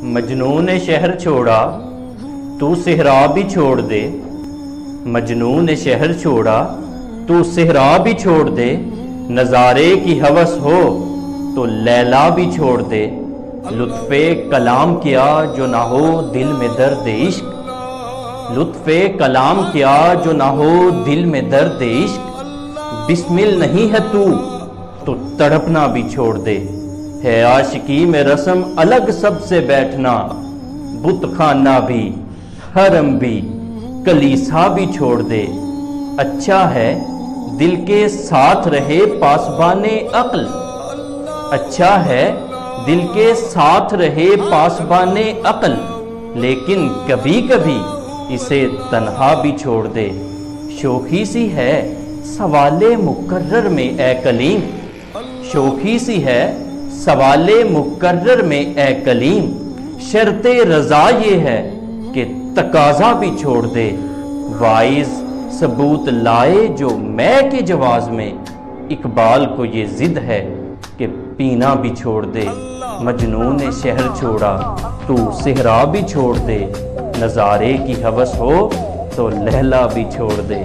مجنون نے شہر چھوڑا تو صحرا بھی چھوڑ دے، مجنون نے شہر چھوڑا تو صحرا بھی چھوڑ دے، نظارے کی ہوس ہو تو لیلا بھی چھوڑ دے، لطف کلام کیا جو نہ ہو دل میں درد عشق، لطف کلام کیا جو نہ ہو دل میں درد عشق، بسمل نہیں ہے تو تڑپنا بھی چھوڑ دے، ہے عاشقی میں رسم الگ سب سے بیٹھنا، بت خانہ بھی حرم بھی کلیسا بھی چھوڑ دے، اچھا ہے دل کے ساتھ رہے پاسبان عقل، اچھا ہے دل کے ساتھ رہے پاسبان عقل، لیکن کبھی کبھی اسے تنہا بھی چھوڑ دے، شوخی سی ہے سوال مقرر میں اے کلیم، شوخی سی ہے سوال مقرر میں اے کلیم، شرط رضا یہ ہے کہ تقاضا بھی چھوڑ دے، وائز ثبوت لائے جو میں کے جواز میں، اقبال کو یہ ضد ہے کہ پینا بھی چھوڑ دے، مجنون نے شہر چھوڑا تو صحرا بھی چھوڑ دے، نظارے کی ہوس ہو تو لیلا بھی چھوڑ دے۔